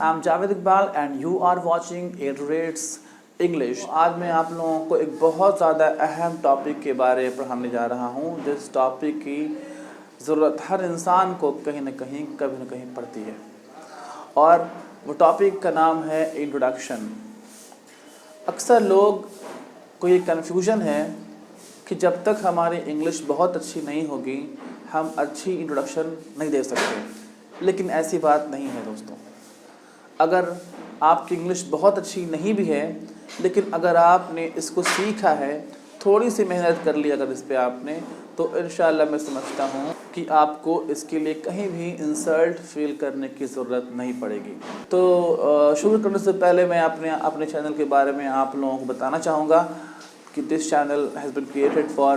I'm Javed Iqbal and you are watching A2Rates English। आज मैं आप लोगों को एक बहुत ज़्यादा अहम टॉपिक के बारे में पढ़ाने जा रहा हूँ, जिस टॉपिक की ज़रूरत हर इंसान को कहीं ना कहीं कभी ना कहीं पड़ती है, और वो टॉपिक का नाम है इंट्रोडक्शन। अक्सर लोग को ये कन्फ्यूजन है कि जब तक हमारी इंग्लिश बहुत अच्छी नहीं होगी हम अच्छी इंट्रोडक्शन नहीं दे सकते, लेकिन ऐसी बात नहीं है दोस्तों। अगर आपकी इंग्लिश बहुत अच्छी नहीं भी है, लेकिन अगर आपने इसको सीखा है, थोड़ी सी मेहनत कर ली अगर इस पे आपने, तो इंशाल्लाह मैं समझता हूँ कि आपको इसके लिए कहीं भी इंसल्ट फील करने की ज़रूरत नहीं पड़ेगी। तो शुरू करने से पहले मैं अपने चैनल के बारे में आप लोगों को बताना चाहूँगा कि this channel has been created for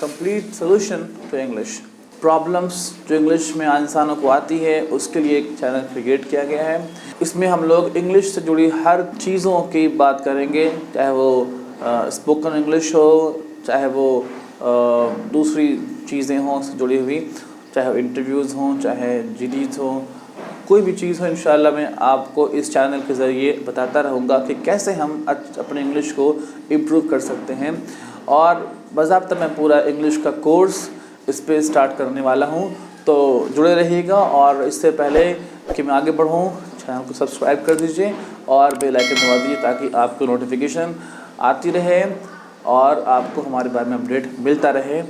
complete solution to English. Problems जो इंग्लिश में इंसानों को आती है उसके लिए एक चैनल क्रिएट किया गया है। इसमें हम लोग इंग्लिश से जुड़ी हर चीज़ों की बात करेंगे, चाहे वो स्पोकन इंग्लिश हो, चाहे वो दूसरी चीज़ें हों उससे जुड़ी हुई, चाहे वो इंटरव्यूज़ हों, चाहे जीडीज़ हों, कोई भी चीज़ हो, इंशाल्लाह मैं आपको इस चैनल के ज़रिए बताता रहूँगा कि कैसे हम अपने इंग्लिश को इम्प्रूव कर सकते हैं। और बाज़ाब्ता मैं पूरा इंग्लिश का कोर्स इस पे स्टार्ट करने वाला हूँ, तो जुड़े रहिएगा। और इससे पहले कि मैं आगे बढ़ूँ, चैनल को सब्सक्राइब कर दीजिए और बेल आइकन दबा दीजिए ताकि आपको नोटिफिकेशन आती रहे और आपको हमारे बारे में अपडेट मिलता रहे।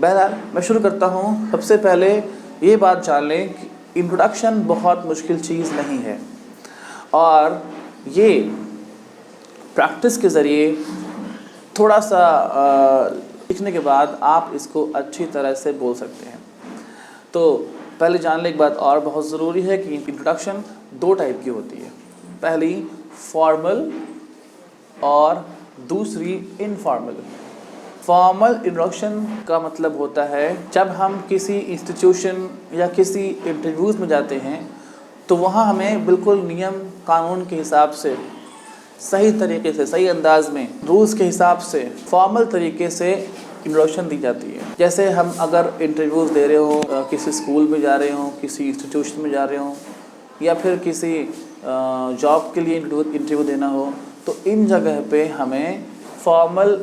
बहरहाल मैं शुरू करता हूँ। सबसे पहले ये बात जान लें कि इंट्रोडक्शन बहुत मुश्किल चीज़ नहीं है, और ये प्रैक्टिस के ज़रिए थोड़ा सा सीखने के बाद आप इसको अच्छी तरह से बोल सकते हैं। तो पहले जान लें एक बात और बहुत ज़रूरी है कि इंट्रोडक्शन दो टाइप की होती है, पहली फॉर्मल और दूसरी इनफॉर्मल। फॉर्मल इंट्रोडक्शन का मतलब होता है जब हम किसी इंस्टीट्यूशन या किसी इंटरव्यूज़ में जाते हैं तो वहाँ हमें बिल्कुल नियम कानून के हिसाब से, सही तरीके से, सही अंदाज में, रूल्स के हिसाब से फॉर्मल तरीके से इंट्रोडक्शन दी जाती है। जैसे हम अगर इंटरव्यूज़ दे रहे हो, किसी स्कूल में जा रहे हो, किसी इंस्टीट्यूशन में जा रहे हो, या फिर किसी जॉब के लिए इंटरव्यू देना हो, तो इन जगह पे हमें फॉर्मल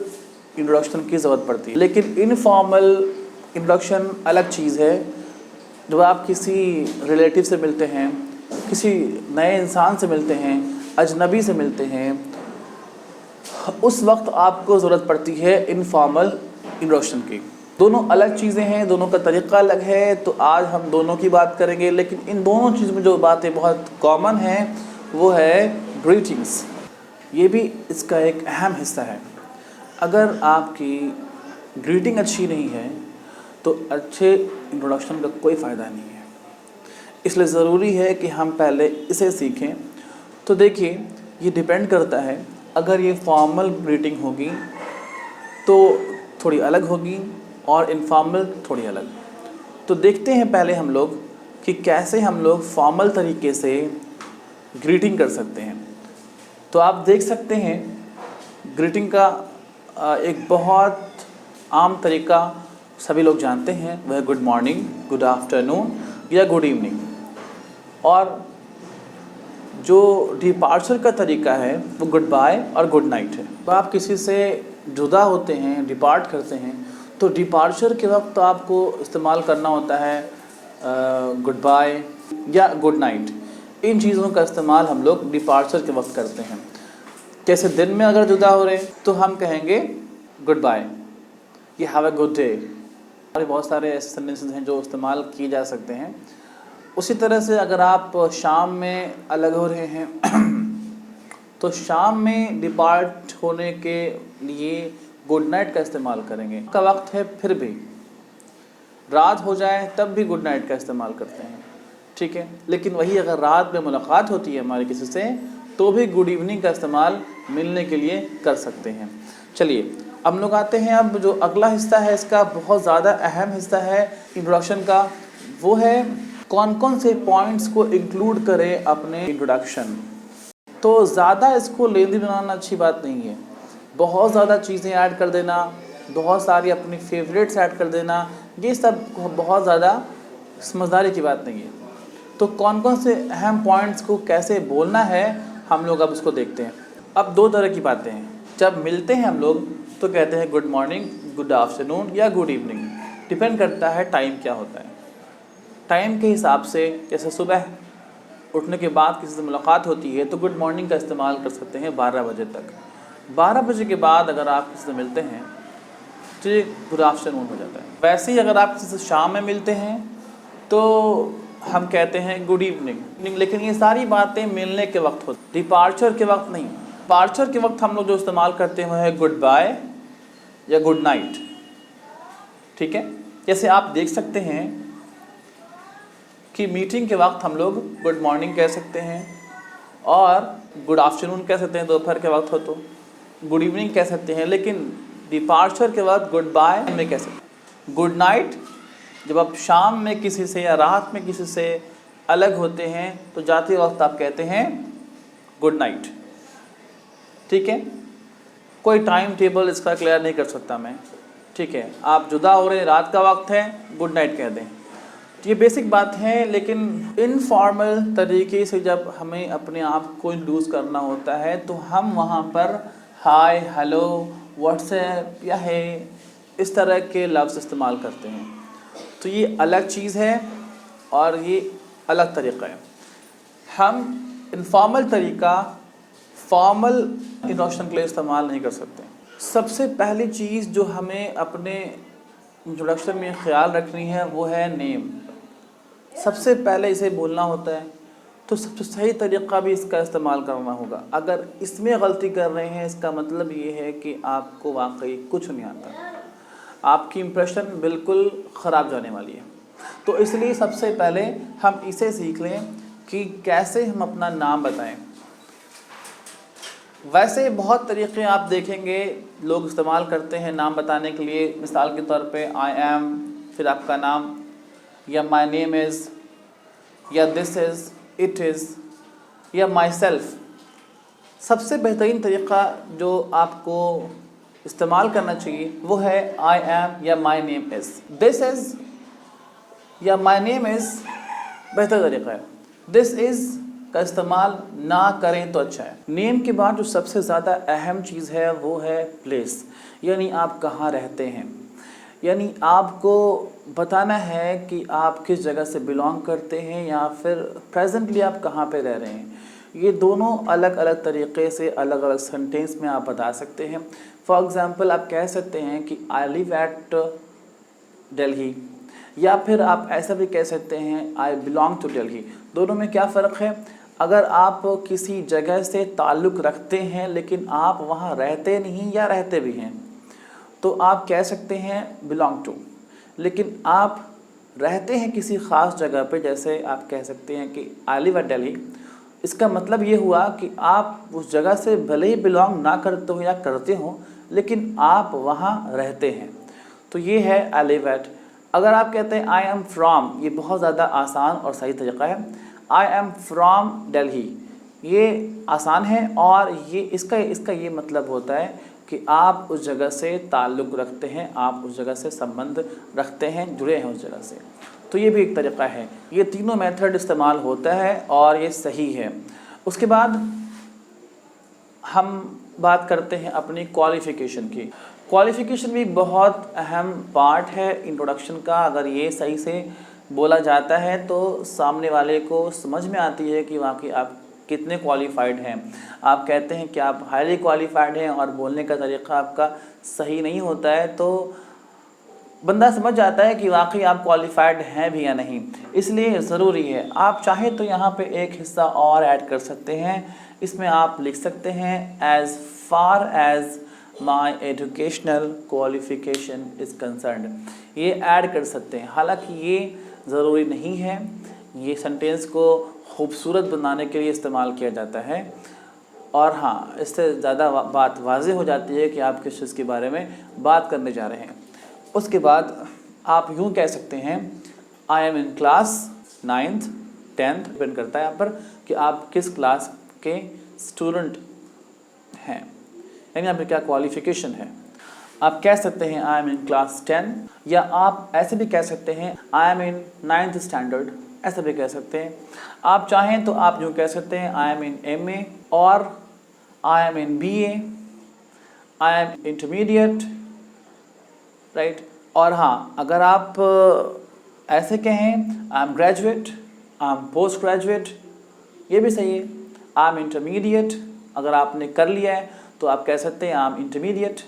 इंट्रोडक्शन की ज़रूरत पड़ती है। लेकिन इनफॉर्मल इंट्रोडक्शन अलग चीज़ है। जब आप किसी रिलेटिव से मिलते हैं, किसी नए इंसान से मिलते हैं, अजनबी से मिलते हैं, उस वक्त आपको ज़रूरत पड़ती है इनफॉर्मल इंट्रोडक्शन की। दोनों अलग चीज़ें हैं, दोनों का तरीक़ा अलग है, तो आज हम दोनों की बात करेंगे। लेकिन इन दोनों चीज़ में जो बातें बहुत कॉमन हैं वो है ग्रीटिंग्स। ये भी इसका एक अहम हिस्सा है। अगर आपकी ग्रीटिंग अच्छी नहीं है तो अच्छे इंट्रोडक्शन का कोई फ़ायदा नहीं है। इसलिए ज़रूरी है कि हम पहले इसे सीखें। तो देखिए, ये डिपेंड करता है, अगर ये फॉर्मल ग्रीटिंग होगी तो थोड़ी अलग होगी और इनफॉर्मल थोड़ी अलग। तो देखते हैं पहले हम लोग कि कैसे हम लोग फॉर्मल तरीके से ग्रीटिंग कर सकते हैं। तो आप देख सकते हैं ग्रीटिंग का एक बहुत आम तरीका सभी लोग जानते हैं, वह गुड मॉर्निंग, गुड आफ्टरनून या गुड इवनिंग। और जो डिपार्चर का तरीका है वो गुड बाय और गुड नाइट है। तो आप किसी से जुदा होते हैं, डिपार्ट करते हैं, तो डिपार्चर के वक्त आपको इस्तेमाल करना होता है गुड बाय या गुड नाइट। इन चीज़ों का इस्तेमाल हम लोग डिपार्चर के वक्त करते हैं। जैसे दिन में अगर जुदा हो रहे तो हम कहेंगे गुड बाय, ये हैव अ गुड डे। और बहुत सारे ऐसे सेंटेंसेस हैं जो इस्तेमाल किए जा सकते हैं। उसी तरह से अगर आप शाम में अलग हो रहे हैं तो शाम में डिपार्ट होने के लिए गुड नाइट का इस्तेमाल करेंगे। का वक्त है, फिर भी रात हो जाए तब भी गुड नाइट का इस्तेमाल करते हैं, ठीक है। लेकिन वही अगर रात में मुलाकात होती है हमारे किसी से तो भी गुड इवनिंग का इस्तेमाल मिलने के लिए कर सकते हैं। चलिए हम लोग आते हैं, अब जो अगला हिस्सा है इसका बहुत ज़्यादा अहम हिस्सा है इंट्रोडक्शन का, वो है कौन कौन से पॉइंट्स को इंक्लूड करें अपने इंट्रोडक्शन। तो ज़्यादा इसको लेंदी बनाना अच्छी बात नहीं है। बहुत ज़्यादा चीज़ें ऐड कर देना, बहुत सारी अपनी फेवरेट्स ऐड कर देना, ये सब बहुत ज़्यादा समझदारी की बात नहीं है। तो कौन कौन से अहम पॉइंट्स को कैसे बोलना है हम लोग अब उसको देखते हैं। अब दो तरह की बातें हैं। जब मिलते हैं हम लोग तो कहते हैं गुड मॉर्निंग, गुड आफ्टरनून या गुड इवनिंग, डिपेंड करता है टाइम क्या होता है। टाइम के हिसाब से जैसे सुबह उठने के बाद किसी से मुलाकात होती है तो गुड मॉर्निंग का इस्तेमाल कर सकते हैं 12 बजे तक। 12 बजे के बाद अगर आप किसी से मिलते हैं तो ये गुड आफ्टरनून हो जाता है। वैसे ही अगर आप किसी से शाम में मिलते हैं तो हम कहते हैं गुड इवनिंग। लेकिन ये सारी बातें मिलने के वक्त होती, डिपार्चर के वक्त नहीं। डिपार्चर के वक्त हम लोग जो इस्तेमाल करते हैं वो है गुड बाय या गुड नाइट। ठीक है, जैसे आप देख सकते हैं कि मीटिंग के वक्त हम लोग गुड मॉर्निंग कह सकते हैं और गुड आफ्टरनून कह सकते हैं दोपहर के वक्त हो तो, गुड इवनिंग कह सकते हैं, लेकिन डिपार्चर के वक्त गुड बाय में कह सकते हैं। गुड नाइट जब आप शाम में किसी से या रात में किसी से अलग होते हैं तो जाते वक्त आप कहते हैं गुड नाइट। ठीक है, कोई टाइम टेबल इसका क्लियर नहीं कर सकता मैं। ठीक है, आप जुदा हो रहे हैं, रात का वक्त है, गुड नाइट कह दें। ये बेसिक बात है, लेकिन इनफॉर्मल तरीके से जब हमें अपने आप को इंट्रोड्यूस करना होता है तो हम वहाँ पर हाय, हेलो, व्हाट्सएप या है इस तरह के लफ्ज़ इस्तेमाल करते हैं। तो ये अलग चीज़ है और ये अलग तरीक़ा है। हम इनफॉर्मल तरीका फॉर्मल इंट्रोडक्शन के लिए इस्तेमाल नहीं कर सकते। सबसे पहली चीज़ जो हमें अपने इंट्रोडक्शन में ख्याल रखनी है वो है नेम। सबसे पहले इसे बोलना होता है तो सबसे सही तरीक़ा भी इसका इस्तेमाल करना होगा। अगर इसमें गलती कर रहे हैं इसका मतलब ये है कि आपको वाकई कुछ नहीं आता, आपकी इम्प्रेशन बिल्कुल ख़राब जाने वाली है। तो इसलिए सबसे पहले हम इसे सीख लें कि कैसे हम अपना नाम बताएं। वैसे बहुत तरीक़े आप देखेंगे लोग इस्तेमाल करते हैं नाम बताने के लिए। मिसाल के तौर पे आई एम, फिर आपका नाम, या माई नेम इज़, या दिस इज़, इट इज़, या माई सेल्फ। सबसे बेहतरीन तरीक़ा जो आपको इस्तेमाल करना चाहिए वो है आई एम या my name is. This is या माई नेम इज़ बेहतर तरीक़ा है। दिस इज़ का इस्तेमाल ना करें तो अच्छा है। नेम के बाद जो सबसे ज़्यादा अहम चीज़ है वो है प्लेस, यानी आप कहाँ रहते हैं। यानी आपको बताना है कि आप किस जगह से बिलोंग करते हैं या फिर प्रेजेंटली आप कहाँ पे रह रहे हैं। ये दोनों अलग अलग तरीक़े से अलग अलग सेंटेंस में आप बता सकते हैं। फॉर एग्ज़ाम्पल आप कह सकते हैं कि आई लिव एट दिल्ली, या फिर आप ऐसा भी कह सकते हैं आई बिलोंग टू दिल्ली। दोनों में क्या फ़र्क है? अगर आप किसी जगह से ताल्लुक़ रखते हैं लेकिन आप वहाँ रहते नहीं या रहते भी हैं तो आप कह सकते हैं बिलोंग टू। लेकिन आप रहते हैं किसी ख़ास जगह पे, जैसे आप कह सकते हैं कि आई लिव एट दिल्ली, इसका मतलब ये हुआ कि आप उस जगह से भले ही बिलोंग ना करते हो या करते हो लेकिन आप वहाँ रहते हैं। तो ये है आई लिव एट। अगर आप कहते हैं आई एम फ्रॉम, ये बहुत ज़्यादा आसान और सही तरीक़ा है। आई एम फ्रॉम दिल्ली, ये आसान है और ये इसका ये मतलब होता है कि आप उस जगह से ताल्लुक़ रखते हैं, आप उस जगह से संबंध रखते हैं, जुड़े हैं उस जगह से। तो ये भी एक तरीक़ा है। ये तीनों मेथड इस्तेमाल होता है और ये सही है। उसके बाद हम बात करते हैं अपनी क्वालिफ़िकेशन की। क्वालिफ़िकेशन भी बहुत अहम पार्ट है इंट्रोडक्शन का। अगर ये सही से बोला जाता है तो सामने वाले को समझ में आती है कि वाकई आप कितने क्वालिफ़ाइड हैं। आप कहते हैं कि आप हाईली क्वालिफ़ाइड हैं और बोलने का तरीक़ा आपका सही नहीं होता है तो बंदा समझ जाता है कि वाकई आप क्वालिफ़ाइड हैं भी या नहीं। इसलिए ज़रूरी है, आप चाहें तो यहाँ पे एक हिस्सा और ऐड कर सकते हैं। इसमें आप लिख सकते हैं as far as my educational qualification is concerned. ये ऐड कर सकते हैं, हालांकि ये ज़रूरी नहीं है। ये सेंटेंस को खूबसूरत बनाने के लिए इस्तेमाल किया जाता है और हाँ, इससे ज़्यादा बात वाज़ेह हो जाती है कि आप किस चीज़ के बारे में बात करने जा रहे हैं। उसके बाद आप यूँ कह सकते हैं I am in class 9th 10th, depend करता है यहाँ पर कि आप किस क्लास के स्टूडेंट हैं, यानी यहाँ पर क्या क्वालिफ़िकेशन है। आप कह सकते हैं आई एम इन क्लास 10, या आप ऐसे भी कह सकते हैं I am in 9th standard ऐसा भी कह सकते हैं। आप चाहें तो आप यूँ कह सकते हैं आई एम इन MA और I am in BA, I am intermediate, right. और हाँ, अगर आप ऐसे कहें I am graduate, I am post graduate, ये भी सही है। आई एम इंटरमीडिएट, अगर आपने कर लिया है तो आप कह सकते हैं आई एम इंटरमीडिएट।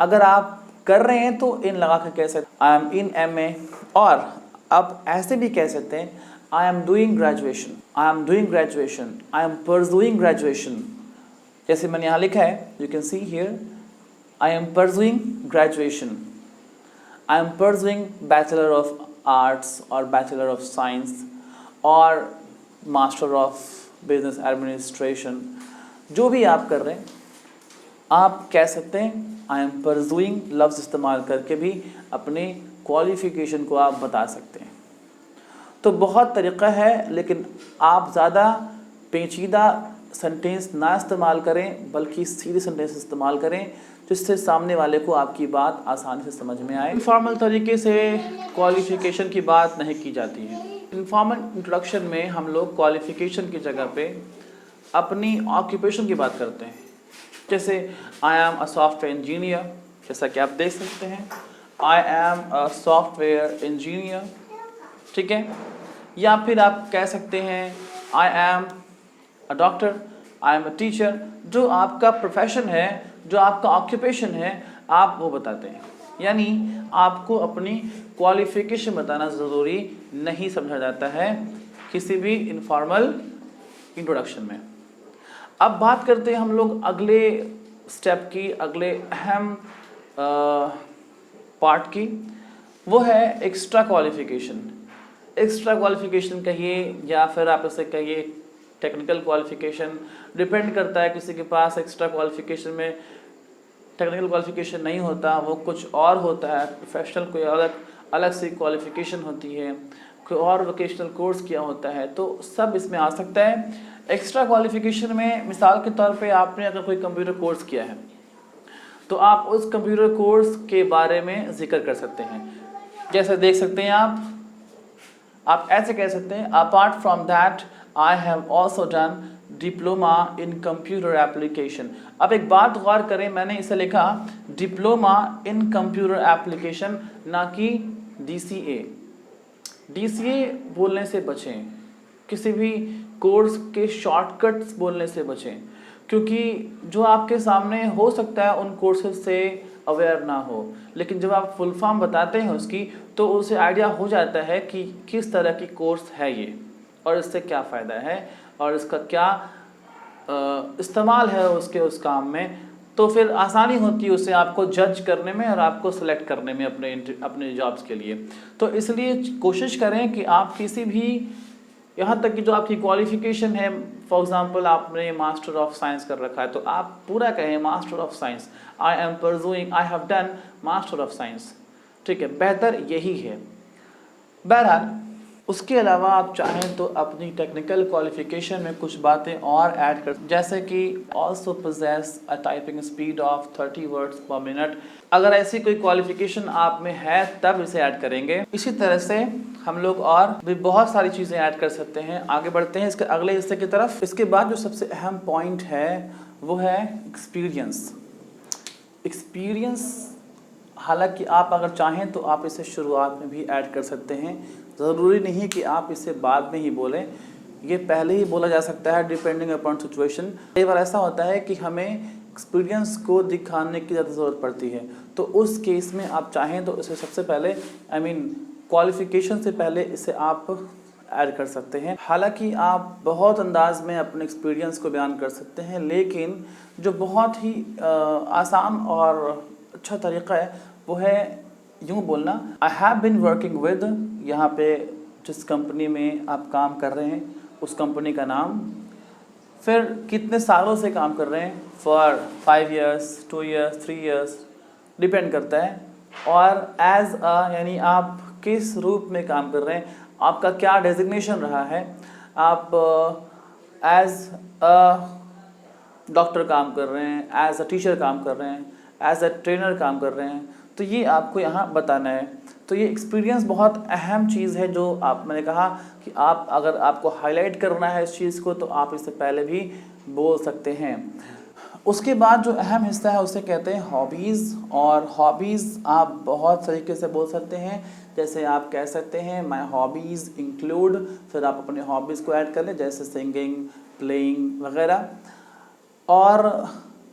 अगर आप कर रहे हैं तो इन लगा कर कह सकते हैं आई एम इन MA। और आप ऐसे भी कह सकते हैं I am doing graduation, I am doing graduation, I am pursuing graduation. जैसे मैंने यहाँ लिखा है, you can see here, I am pursuing graduation, I am pursuing bachelor of arts और बैचलर ऑफ साइंस और मास्टर ऑफ बिजनेस एडमिनिस्ट्रेशन। जो भी आप कर रहे हैं आप कह सकते हैं आई एम परसुइंग लफ्ज़ इस्तेमाल करके भी अपने क्वालिफ़िकेशन को आप बता सकते हैं। तो बहुत तरीक़ा है, लेकिन आप ज़्यादा पेचीदा सेंटेंस ना इस्तेमाल करें बल्कि सीधे सेंटेंस इस्तेमाल करें जिससे सामने वाले को आपकी बात आसानी से समझ में आए। इनफॉर्मल तरीके से क्वालिफ़िकेशन की बात नहीं की जाती है। इनफॉर्मल इंट्रोडक्शन में हम लोग क्वालिफ़िकेशन की जगह पे अपनी ऑक्यूपेशन की बात करते हैं। जैसे I am a software engineer, जैसा कि आप देख सकते हैं I am a software engineer, ठीक है। या फिर आप कह सकते हैं I am a doctor, I am a teacher. जो आपका प्रोफेशन है, जो आपका ऑक्यूपेशन है, आप वो बताते हैं। यानी आपको अपनी क्वालिफ़िकेशन बताना ज़रूरी नहीं समझा जाता है किसी भी इनफॉर्मल इंट्रोडक्शन में। अब बात करते हैं हम लोग अगले स्टेप की, अगले अहम पार्ट की, वो है एक्स्ट्रा क्वालिफ़िकेशन। एक्स्ट्रा क्वालिफ़िकेशन कहिए या फिर आप इसे कहिए टेक्निकल क्वालिफ़िकेशन, डिपेंड करता है। किसी के पास एक्स्ट्रा क्वालिफ़िकेशन में टेक्निकल क्वालिफ़िकेशन नहीं होता, वो कुछ और होता है। प्रोफेशनल कोई अलग से क्वालिफ़िकेशन होती है, कोई और वोकेशनल कोर्स किया होता है, तो सब इसमें आ सकता है। एक्स्ट्रा क्वालिफ़िकेशन में मिसाल के तौर पे आपने अगर कोई कंप्यूटर कोर्स किया है तो आप उस कंप्यूटर कोर्स के बारे में जिक्र कर सकते हैं। जैसे देख सकते हैं आप ऐसे कह सकते हैं apart from that I have also done diploma in computer application. अब एक बात गौर करें, मैंने इसे लिखा डिप्लोमा इन कंप्यूटर एप्लीकेशन, ना कि DCA। DCA बोलने से बचें, किसी भी कोर्स के शॉर्टकट्स बोलने से बचें, क्योंकि जो आपके सामने हो सकता है उन कोर्सेज से अवेयर ना हो, लेकिन जब आप फुल फॉर्म बताते हैं उसकी तो उसे आइडिया हो जाता है कि किस तरह की कोर्स है ये और इससे क्या फ़ायदा है और इसका क्या इस्तेमाल है उसके उस काम में। तो फिर आसानी होती है उसे आपको जज करने में और आपको सेलेक्ट करने में अपने जॉब्स के लिए। तो इसलिए कोशिश करें कि आप किसी भी, यहाँ तक कि जो आपकी क्वालिफ़िकेशन है, फॉर एग्जांपल आपने मास्टर ऑफ साइंस कर रखा है तो आप पूरा कहें master of science, I am pursuing, I have done master of science, ठीक है, बेहतर यही है। बहरहाल उसके अलावा आप चाहें तो अपनी टेक्निकल क्वालिफ़िकेशन में कुछ बातें और ऐड कर, जैसे कि also possess a typing speed of 30 words per minute. अगर ऐसी कोई क्वालिफ़िकेशन आप में है तब इसे ऐड करेंगे। इसी तरह से हम लोग और भी बहुत सारी चीज़ें ऐड कर सकते हैं। आगे बढ़ते हैं इसके अगले हिस्से की तरफ। इसके बाद जो सबसे अहम पॉइंट है वो है एक्सपीरियंस। एक्सपीरियंस हालांकि आप अगर चाहें तो आप इसे शुरुआत में भी ऐड कर सकते हैं, ज़रूरी नहीं कि आप इसे बाद में ही बोलें, ये पहले ही बोला जा सकता है डिपेंडिंग अपॉन सिचुएशन। कई बार ऐसा होता है कि हमें एक्सपीरियंस को दिखाने की ज़्यादा ज़रूरत पड़ती है, तो उस केस में आप चाहें तो इसे सबसे पहले क्वालिफ़िकेशन से पहले इसे आप ऐड कर सकते हैं। हालांकि आप बहुत अंदाज में अपने एक्सपीरियंस को बयान कर सकते हैं, लेकिन जो बहुत ही आसान और अच्छा तरीक़ा है वो है यूँ बोलना I have been working with, यहाँ पे जिस कंपनी में आप काम कर रहे हैं उस कंपनी का नाम, फिर कितने सालों से काम कर रहे हैं, for 5 years, 2 years, 3 years, depend करता है। और एज अ यानी आप किस रूप में काम कर रहे हैं, आपका क्या डेजिग्नेशन रहा है, आप एज अ डॉक्टर काम कर रहे हैं, एज अ टीचर काम कर रहे हैं, एज अ ट्रेनर काम कर रहे हैं, तो ये आपको यहाँ बताना है। तो ये एक्सपीरियंस बहुत अहम चीज़ है जो मैंने कहा कि आप अगर आपको हाईलाइट करना है इस चीज़ को तो आप इससे पहले भी बोल सकते हैं। उसके बाद जो अहम हिस्सा है उसे कहते हैं हॉबीज़, और हॉबीज़ आप बहुत तरीके से बोल सकते हैं। जैसे आप कह सकते हैं माय हॉबीज़ इंक्लूड, फिर आप अपने हॉबीज़ को ऐड कर लें जैसे सिंगिंग, प्लेइंग वगैरह। और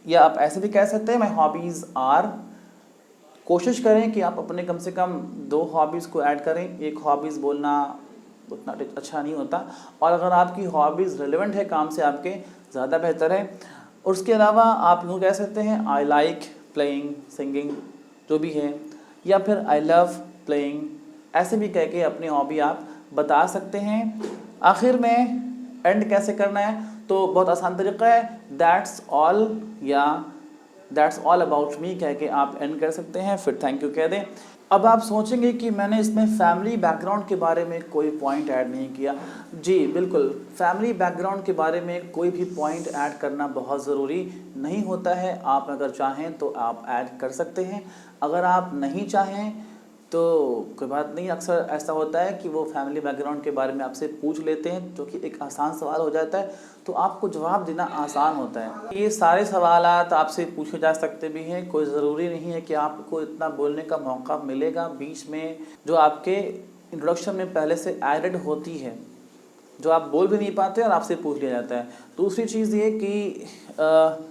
या आप ऐसे भी कह सकते हैं माय हॉबीज़ आर। कोशिश करें कि आप अपने कम से कम 2 हॉबीज़ को ऐड करें, एक हॉबीज़ बोलना उतना अच्छा नहीं होता, और अगर आपकी हॉबीज़ रिलेवेंट है काम से आपके, ज़्यादा बेहतर है। और उसके अलावा आप यूँ कह सकते हैं आई लाइक प्लेइंग, सिंगिंग जो भी है, या फिर आई लव प्लेइंग, ऐसे भी कह के अपनी हॉबी आप बता सकते हैं। आखिर में एंड कैसे करना है, तो बहुत आसान तरीका है, दैट्स ऑल या दैट्स ऑल अबाउट मी कह के आप एंड कर सकते हैं, फिर थैंक यू कह दें। अब आप सोचेंगे कि मैंने इसमें फैमिली बैकग्राउंड के बारे में कोई पॉइंट ऐड नहीं किया। जी बिल्कुल, फैमिली बैकग्राउंड के बारे में कोई भी पॉइंट ऐड करना बहुत ज़रूरी नहीं होता है। आप अगर चाहें तो आप ऐड कर सकते हैं, अगर आप नहीं चाहें तो कोई बात नहीं। अक्सर ऐसा होता है कि वो फैमिली बैकग्राउंड के बारे में आपसे पूछ लेते हैं, जो कि एक आसान सवाल हो जाता है, तो आपको जवाब देना आसान होता है। ये सारे सवालात आपसे पूछे जा सकते भी हैं, कोई ज़रूरी नहीं है कि आपको इतना बोलने का मौका मिलेगा। बीच में जो आपके इंट्रोडक्शन में पहले से एडेड होती है, जो आप बोल भी नहीं पाते और आपसे पूछ लिया जाता है। दूसरी चीज़ ये कि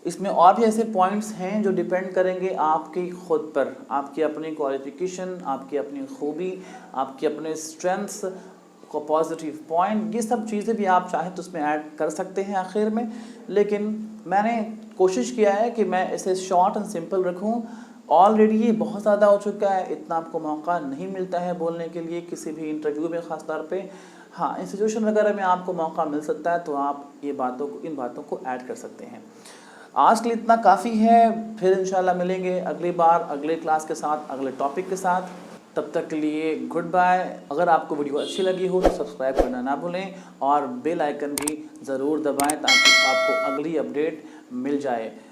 इसमें और भी ऐसे पॉइंट्स हैं जो डिपेंड करेंगे आपकी खुद पर, आपकी अपनी क्वालिफिकेशन, आपकी अपनी खूबी, आपके अपने स्ट्रेंथ्स को पॉजिटिव पॉइंट, ये सब चीज़ें भी आप चाहें तो उसमें ऐड कर सकते हैं आखिर में। लेकिन मैंने कोशिश किया है कि मैं इसे शॉर्ट एंड सिंपल रखूं। ऑलरेडी ये बहुत ज़्यादा हो चुका है, इतना आपको मौका नहीं मिलता है बोलने के लिए किसी भी इंटरव्यू में ख़ास तौर पे। हाँ, इंस्टीट्यूशन वगैरह में आपको मौका मिल सकता है, तो आप इन बातों को ऐड कर सकते हैं। आज के लिए इतना काफ़ी है, फिर इंशाल्लाह मिलेंगे अगली बार अगले क्लास के साथ, अगले टॉपिक के साथ। तब तक के लिए गुड बाय। अगर आपको वीडियो अच्छी लगी हो तो सब्सक्राइब करना ना भूलें और बेल आइकन भी ज़रूर दबाएं ताकि आपको अगली अपडेट मिल जाए।